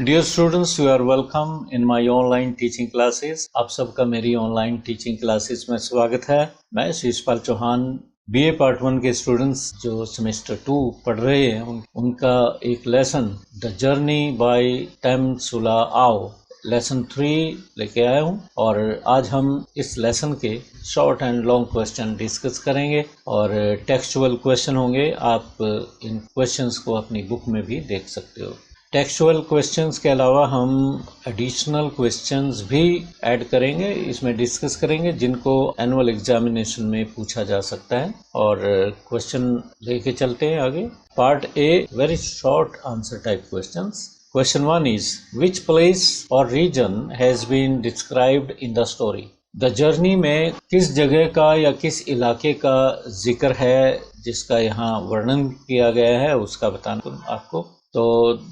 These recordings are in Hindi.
Dear students, you are welcome in my online teaching classes. आप सबका मेरी ऑनलाइन टीचिंग क्लासेस में स्वागत है। मैं शीशपाल चौहान, बीए पार्ट 1 के स्टूडेंट्स जो सेमेस्टर 2 पढ़ रहे हैं उनका एक लेसन द जर्नी बाय टेम सुला आओ लेसन 3 लेके आया हूँ और आज हम इस लेसन के short and long question discuss करेंगे और टेक्सचुअल क्वेश्चन होंगे। आप इन क्वेश्चंस को अपनी बुक में भी देख सकते हो। टेक्सचुअल क्वेश्चंस के अलावा हम एडिशनल क्वेश्चंस भी ऐड करेंगे, इसमें डिस्कस करेंगे जिनको एनुअल एग्जामिनेशन में पूछा जा सकता है। और क्वेश्चन लेके चलते हैं आगे। Part A, very short answer type questions. Question 1 is, which place or region has been described in the story? The journey में किस जगह का या किस इलाके का जिक्र है जिसका यहाँ वर्णन किया गया है उसका बताना आपको। तो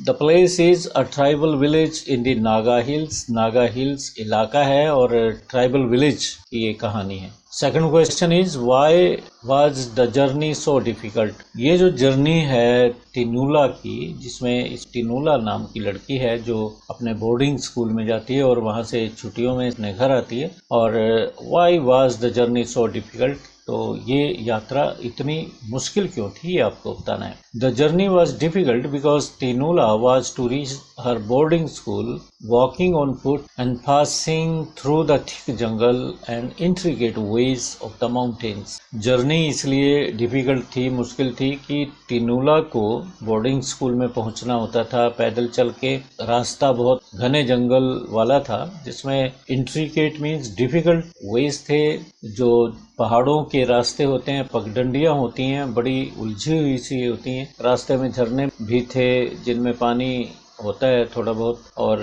the place is a tribal village in the Naga Hills। Naga hills इलाका है और ट्राइबल विलेज की ये कहानी है। Second question is, why was the journey so difficult? ये जो जर्नी है टिनूला की, जिसमें इस टिनूला नाम की लड़की है जो अपने बोर्डिंग स्कूल में जाती है और वहां से छुट्टियों में अपने घर आती है। और why was the journey so difficult, तो ये यात्रा इतनी मुश्किल क्यों थी ये आपको बताना है। The journey was difficult because Tinula was to reach her boarding school walking on foot and passing through the thick jungle and intricate ways of the mountains. Journey इसलिए डिफिकल्ट थी, मुश्किल थी कि टिनूला को बोर्डिंग स्कूल में पहुंचना होता था पैदल चल के। रास्ता बहुत घने जंगल वाला था जिसमें इंट्रिकेट मीन्स डिफिकल्ट वेज थे, जो पहाड़ों के रास्ते होते हैं, पगडंडियां होती हैं, बड़ी उलझी हुई सी होती हैं। रास्ते में झरने भी थे जिनमें पानी होता है थोड़ा बहुत, और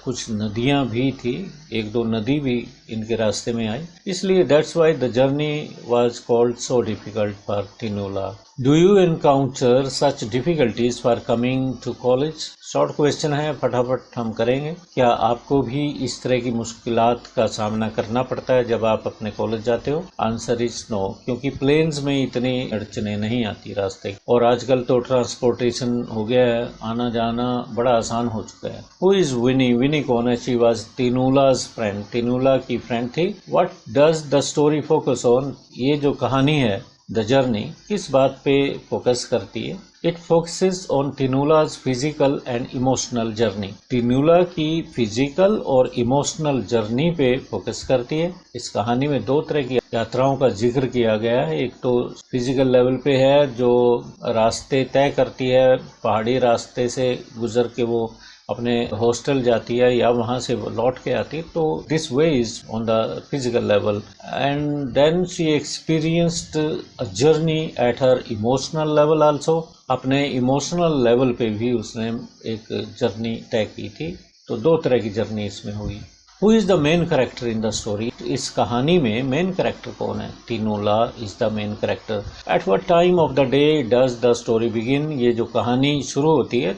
कुछ नदियां भी थी, एक दो नदी भी इनके रास्ते में आई। इसलिए that's why the journey was called so difficult for Tinula. Do you encounter such difficulties for coming to college? Short question है, फटाफट हम करेंगे। क्या आपको भी इस तरह की मुश्किलात का सामना करना पड़ता है जब आप अपने कॉलेज जाते हो? आंसर इज नो, क्योंकि प्लेन्स में इतनी अड़चने नहीं आती रास्ते, और आजकल तो ट्रांसपोर्टेशन हो गया है, आना जाना बड़ा आसान हो चुका है। हु इज विनी? विनी कौन है? शी वाज टिनूलाज फ्रेंड, टिनूला की फ्रेंड थी। What does the story focus on? ये जो कहानी है द जर्नी किस बात पे फोकस करती है? It focuses on Tinula's physical and emotional journey. Tinula की फिजिकल और इमोशनल जर्नी पे फोकस करती है। इस कहानी में दो तरह की यात्राओं का जिक्र किया गया है। एक तो फिजिकल लेवल पे है, जो रास्ते तय करती है, पहाड़ी रास्ते से गुजर के वो अपने हॉस्टल जाती है या वहां से लौट के आती है, तो this way is on the physical level. And then she experienced a journey at her emotional level also. अपने इमोशनल लेवल पे भी उसने एक जर्नी तय की थी। तो दो तरह की जर्नी इसमें हुई। Who is the main character in the story? इस कहानी में मेन कैरेक्टर कौन है? Tinula is the main character. At what time of the day does the story begin? ये जो कहानी शुरू होती है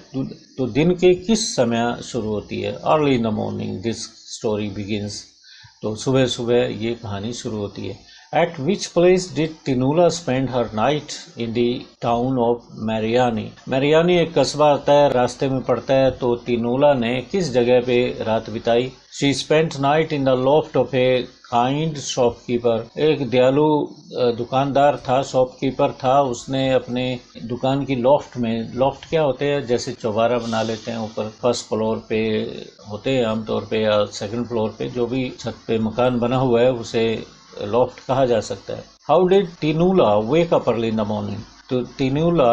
तो दिन के किस समय शुरू होती है? Early in the morning this story begins. तो सुबह सुबह ये कहानी शुरू होती है। At which place did Tinula spend her night in the town of Mariani? Mariani एक कस्बा आता है, रास्ते में पड़ता है। तो तिनूला ने किस जगह पे रात बिताई? She spent night in the loft of a kind shopkeeper। एक दयालु दुकानदार था, शॉपकीपर था, उसने अपने दुकान की लॉफ्ट में, लॉफ्ट क्या होते हैं, जैसे चौबारा बना लेते हैं ऊपर, फर्स्ट फ्लोर पे होते हैं आमतौर पे, या सेकंड फ्लोर पे, जो भी छत पे मकान बना हुआ है उसे लॉफ्ट कहा जा सकता है। How did Tinula wake up early in the morning? तो Tinula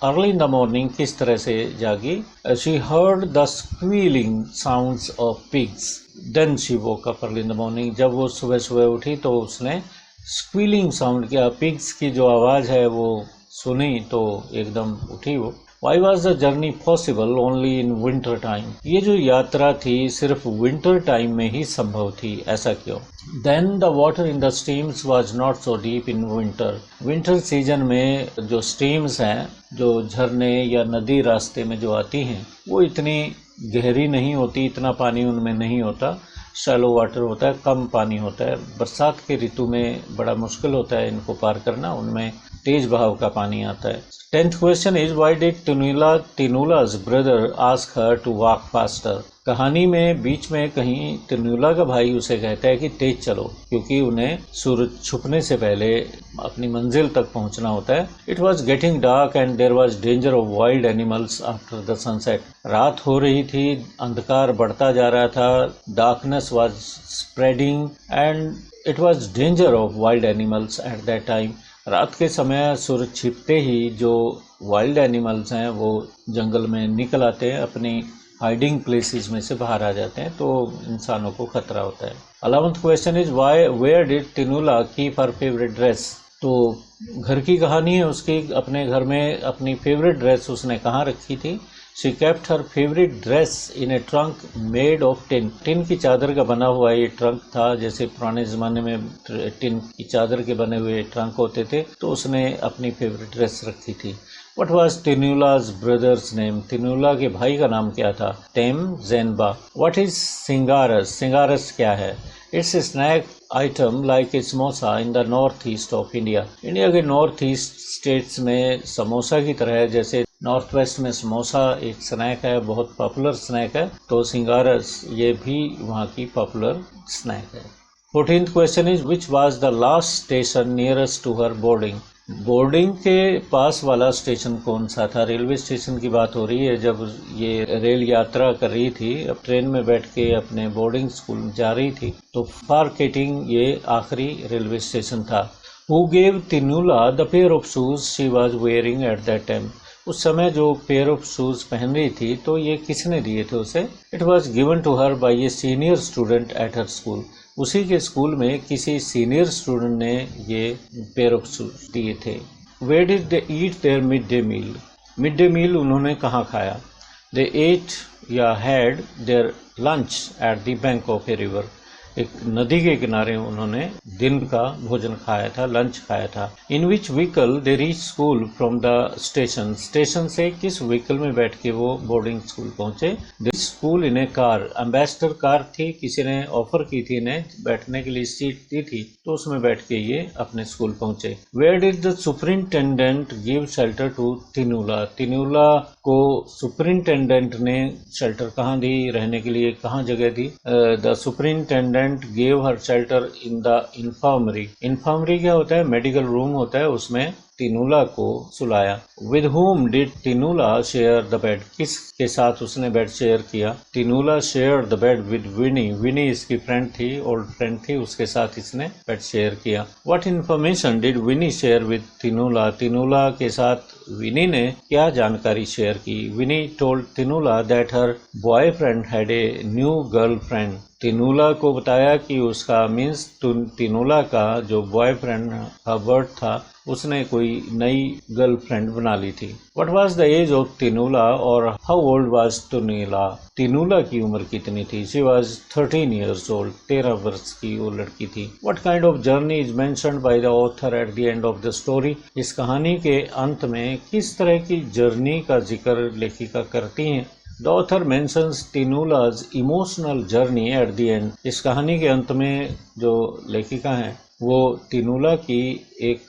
early in the morning किस तरह से जागी? She heard the squealing sounds of pigs, then she woke up early in the morning. जब वो सुबह सुबह उठी तो उसने स्क्वीलिंग साउंड किया, पिग्स की जो आवाज़ है वो सुनी, तो एकदम उठी वो। Why was the journey possible only in winter time? ये जो यात्रा थी सिर्फ विंटर टाइम में ही संभव थी, ऐसा क्यों? Then the water in the streams was not so deep in winter। Winter season में जो स्ट्रीम्स हैं, जो झरने या नदी रास्ते में जो आती हैं, वो इतनी गहरी नहीं होती, इतना पानी उनमें नहीं होता, शैलो वाटर होता है, कम पानी होता है। बरसात के ऋतु में बड़ा मुश्किल होता है इनको पार करना, उनमें तेज बहाव का पानी आता है। 10th question is why did Tinula's brother ask her to walk faster. कहानी में बीच में कहीं टिनुला का भाई उसे कहता है कि तेज चलो, क्योंकि उन्हें सूरज छुपने से पहले अपनी मंजिल तक पहुंचना होता है। It was getting dark and there was danger of wild animals after the sunset. रात हो रही थी, अंधकार बढ़ता जा रहा था, darkness was spreading and it was danger of wild animals at that time. रात के समय सूरज छिपते ही जो वाइल्ड एनिमल्स हैं वो जंगल में निकल आते हैं, अपनी हाइडिंग प्लेसेस में से बाहर आ जाते हैं, तो इंसानों को खतरा होता है। 11th question is why where did Tinula keep her favourite dress. तो घर की कहानी है उसकी, अपने घर में अपनी फेवरेट ड्रेस उसने कहाँ रखी थी। She kept her favourite dress in A trunk made of tin. Tin की चादर का बना हुआ ये ट्रंक था, जैसे पुराने ज़माने में टिन की चादर के बने हुए ट्रंक होते थे, तो उसने अपनी फेवरेट ड्रेस रखी थी। What was Tinula's brother's name? तिनुला के भाई का नाम क्या था? टेम जेनबा। What is सिंगारस? सिंगारस क्या है? It's a snack item like a samosa in the north east of India. India के नॉर्थ ईस्ट स्टेट्स में समोसा की तरह है, जैसे नॉर्थ वेस्ट में समोसा एक स्नैक है, बहुत पॉपुलर स्नैक है, तो सिंगारस ये भी वहाँ की पॉपुलर स्नैक है। 14th question is which was the last station nearest to her boarding? Boarding के पास वाला स्टेशन कौन सा था? रेलवे स्टेशन की बात हो रही है। जब ये रेल यात्रा कर रही थी, अब ट्रेन में बैठ के अपने बोर्डिंग स्कूल जा रही थी, तो फारकेटिंग ये आखिरी रेलवे स्टेशन था। Who gave Tinula the pair of shoes she was wearing at that time. उस समय जो पेयर ऑफ शूज पहन रही थी, तो ये किसने दिए थे उसे? It was given to her by a senior student at her school. उसी के स्कूल में किसी सीनियर स्टूडेंट ने ये पेयर ऑफ शूज दिए थे। Where did they eat their mid day meal. Mid day meal उन्होंने कहाँ खाया? दे एट या had their lunch at the bank of a river. एक नदी के किनारे उन्होंने दिन का भोजन खाया था, लंच खाया था। In which vehicle they reach school from the station. Station से किस व्हीकल में बैठ के वो बोर्डिंग स्कूल पहुंचे? They school in a car. Ambassador car थी, किसी ने ऑफर की थी इन्हें बैठने के लिए, सीट दी थी, तो उसमें बैठ के ये अपने स्कूल पहुंचे। Where did the superintendent give shelter to Tinula. Tinula को सुपरिंटेंडेंट ने शेल्टर कहाँ दी, रहने के लिए कहाँ जगह दी? The superintendent gave her shelter in the infirmary. Infirmary क्या होता है? मेडिकल रूम होता है, उसमें तिनुला को सुलाया। With whom did तिनुला share the bed? किसके साथ उसने बेड शेयर किया? तिनुला shared the bed with Winnie. Winnie इसकी फ्रेंड थी, ओल्ड फ्रेंड थी, उसके साथ इसने बेड शेयर किया। What information did Winnie share with तिनुला? तिनुला के साथ विनी ने क्या जानकारी शेयर की? Winnie told तिनुला that her boyfriend had a new girlfriend. तिनुला को बताया कि उसका मीन्स तिनुला का जो बॉयफ्रेंड हबर्ट था, उसने कोई नई गर्लफ्रेंड बना ली थी। What was the age of तिनुला और how old was तिनुला? तिनुला की उम्र कितनी थी? She was 13 years old. 13 वर्ष की वो लड़की थी। What kind of journey is mentioned by the author at the end of the story? इस कहानी के अंत में किस तरह की जर्नी का जिक्र लेखिका करती हैं? The author mentions Tinula's emotional journey at the end. इस कहानी के अंत में जो लेखिका हैं वो तिनुला की एक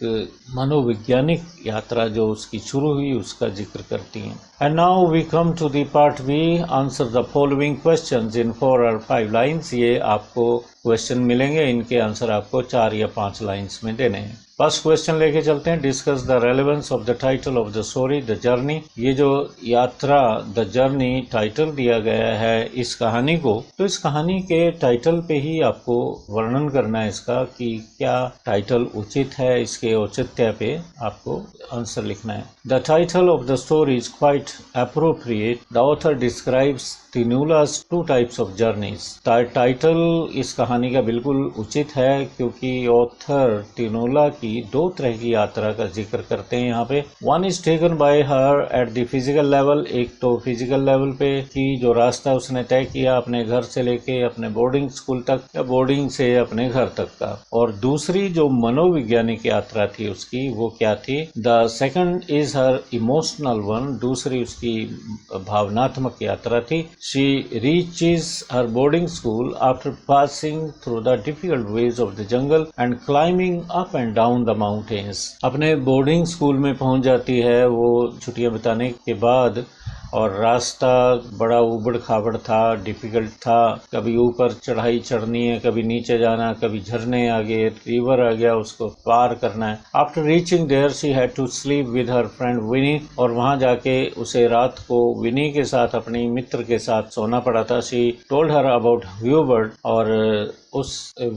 मनोवैज्ञानिक यात्रा जो उसकी शुरू हुई उसका जिक्र करती हैं। And now we come to the part B. Answer the following questions in 4 or 5 lines. ये आपको क्वेश्चन मिलेंगे, इनके आंसर आपको 4 या 5 लाइन्स में देने हैं। फर्स्ट क्वेश्चन लेके चलते हैं। Discuss the relevance of the title of the story the journey. ये जो यात्रा द जर्नी टाइटल दिया गया है इस कहानी को, तो इस कहानी के टाइटल पे ही आपको वर्णन करना है इसका कि क्या टाइटल उचित है, इसके औचित्य पे आपको आंसर लिखना है। The title of the story is quite appropriate. The author describes Tinula's 2 types of journeys. Title इस कहानी का बिल्कुल उचित है क्योंकि ऑथर तिनुला की 2 तरह की यात्रा का जिक्र करते हैं यहाँ पे। One is taken by her at the physical level. एक तो फिजिकल लेवल पे कि जो रास्ता उसने तय किया अपने घर से लेके अपने बोर्डिंग स्कूल तक या बोर्डिंग से अपने घर तक का, और दूसरी जो मनोवैज्ञानिक यात्रा थी उसकी वो क्या थी? The second is her emotional one. दूसरी उसकी भावनात्मक यात्रा थी। She reaches her boarding school after passing through the difficult ways of the jungle and climbing up and down down the mountains. अपने बोर्डिंग स्कूल में पहुंच जाती है वो छुट्टियां बिताने के बाद, और रास्ता बड़ा उबड़ खाबड़ था, डिफिकल्ट था। कभी ऊपर चढ़ाई चढ़नी है, कभी नीचे जाना, कभी झरने आ गए, रिवर आ गया, उसको पार करना है। After reaching there she had to sleep with her friend Vini, और वहां जाके उसे रात को विनी के साथ, अपनी मित्र के साथ सोना पड़ा था। She told her about Hubert, और उस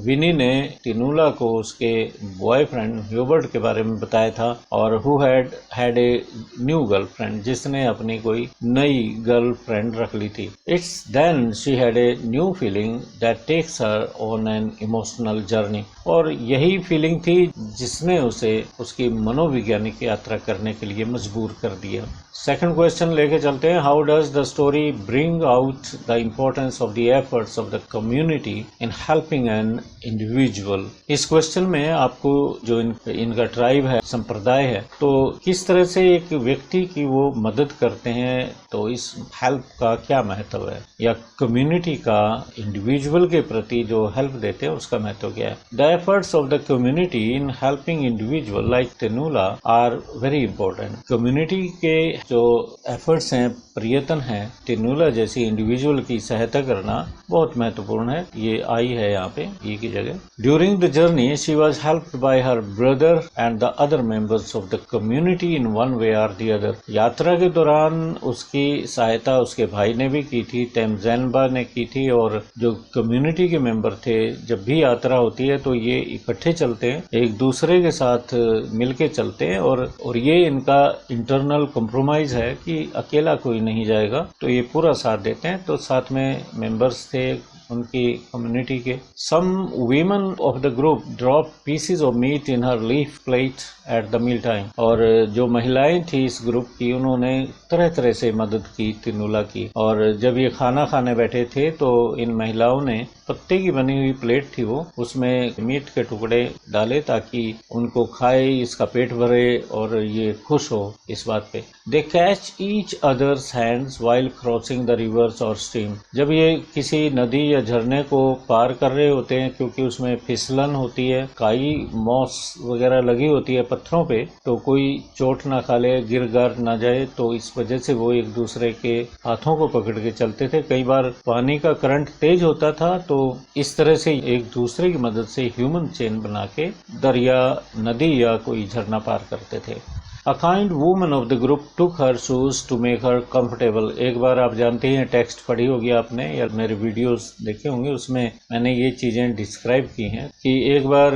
विनी ने टिनुला को उसके बॉयफ्रेंड ह्यूबर्ट के बारे में बताया था, और who had a new girlfriend, जिसने अपनी कोई नई गर्लफ्रेंड रख ली थी। It's then she had a new feeling that takes her on an emotional journey, और यही फीलिंग थी जिसने उसे उसकी मनोवैज्ञानिक यात्रा करने के लिए मजबूर कर दिया। सेकंड क्वेश्चन लेके चलते हैं। How does the story bring out the importance of the efforts of the community in helping an individual. इस क्वेश्चन में आपको जो इनका ट्राइब है, संप्रदाय है, तो किस तरह से एक व्यक्ति की वो मदद करते हैं, तो इस हेल्प का क्या महत्व है, या कम्युनिटी का इंडिविजुअल के प्रति जो हेल्प देते हैं उसका महत्व क्या है। The efforts of the community in helping individual like Tinula are very important. Community के जो एफर्ट्स हैं, प्रयत्न है, टिनुला जैसी इंडिविजुअल की सहायता करना बहुत महत्वपूर्ण है। ये आई है यहाँ पे ये की जगह। During the journey she was helped bye her brother and the other members of the community in one way और द अदर। यात्रा के दौरान उसकी सहायता उसके भाई ने भी की थी, तेमजेनबा ने की थी, और जो कम्युनिटी के मेंबर थे, जब भी यात्रा होती है तो ये इकट्ठे चलते हैं, एक दूसरे के साथ मिलके चलते हैं, और ये इनका इंटरनल कॉम्प्रोमाइज है कि अकेला कोई नहीं जाएगा, तो ये पूरा साथ देते हैं। तो साथ में मेंबर्स थे उनकी कम्युनिटी के। Some women of the group drop pieces of meat in her leaf plate at the meal time, और जो महिलाएं थी इस ग्रुप की, उन्होंने तरह तरह से मदद की टिनुला की, और जब ये खाना खाने बैठे थे तो इन महिलाओं ने पत्ते की बनी हुई प्लेट थी वो, उसमें मीट के टुकड़े डाले ताकि उनको खाए, इसका पेट भरे और ये खुश हो इस बात पे। They catch each others hands while crossing the rivers और स्ट्रीम। जब ये किसी नदी या झरने को पार कर रहे होते हैं, क्योंकि उसमें फिसलन होती है, काई मॉस वगैरह लगी होती है पत्थरों पे, तो कोई चोट ना खा ले, गिर गर ना जाए, तो इस वजह से वो एक दूसरे के हाथों को पकड़ के चलते थे। कई बार पानी का करंट तेज होता था, तो इस तरह से एक दूसरे की मदद से ह्यूमन चेन बना के दरिया, नदी या कोई झरना पार करते थे। A kind woman of the group took her shoes to make her comfortable। एक बार आप जानते हैं, टेक्स्ट पढ़ी होगी आपने या मेरे वीडियोस देखे होंगे, उसमें मैंने ये चीजें डिस्क्राइब की हैं कि एक बार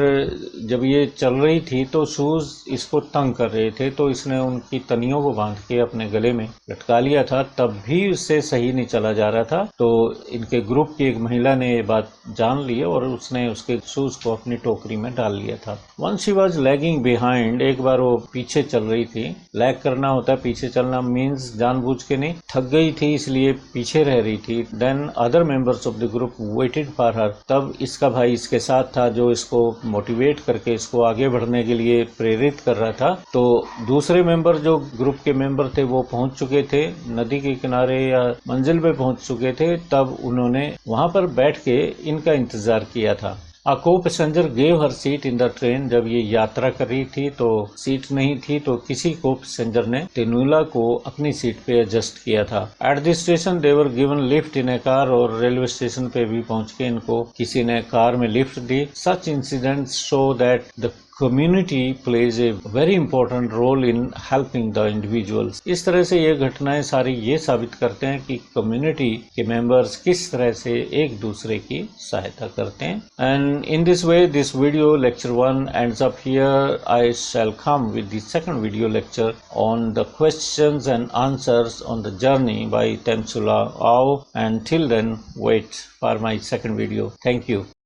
जब ये चल रही थी तो शूज इसको तंग कर रहे थे, तो इसने उनकी तनियों को बांध के अपने गले में लटका लिया था, तब भी उससे सही नहीं चला जा रहा था। तो इनके ग्रुप की एक महिला ने ये बात जान ली और उसने उसके शूज को अपनी टोकरी में डाल लिया था। Once she was lagging behind, एक बार वो पीछे चल रही थी। लैग करना होता है, पीछे चलना मीन्स जानबूझ के नहीं, थक गई थी इसलिए पीछे रह रही थी। Then other members of the group waited for her. तब इसका भाई इसके साथ था जो इसको मोटिवेट करके इसको आगे बढ़ने के लिए प्रेरित कर रहा था। तो दूसरे मेंबर जो ग्रुप के मेंबर थे वो पहुंच चुके थे, नदी के किनारे या मंजिल पे पहुंच चुके थे। तब उन्होंने वहां पर बैठ के इनका इंतजार किया था। A co-passenger gave her seat in the train। जब ये यात्रा कर रही थी तो सीट नहीं थी, तो किसी को पैसेंजर ने टिनुला को अपनी सीट पे एडजस्ट किया था। At the station they were given lift in a car. और रेलवे स्टेशन पे भी पहुंच के इनको किसी ने कार में लिफ्ट दी। Such incidents show that the community plays a very important role in helping the individuals. इस तरह से ये घटनाएं सारी ये साबित करते हैं कि कम्युनिटी के मेंबर्स किस तरह से एक दूसरे की सहायता करते हैं। And in this way this video lecture 1 ends up here। I shall come with the second video lecture on the questions and answers on the journey by Temsula Ao, and till then wait for my second video. Thank you.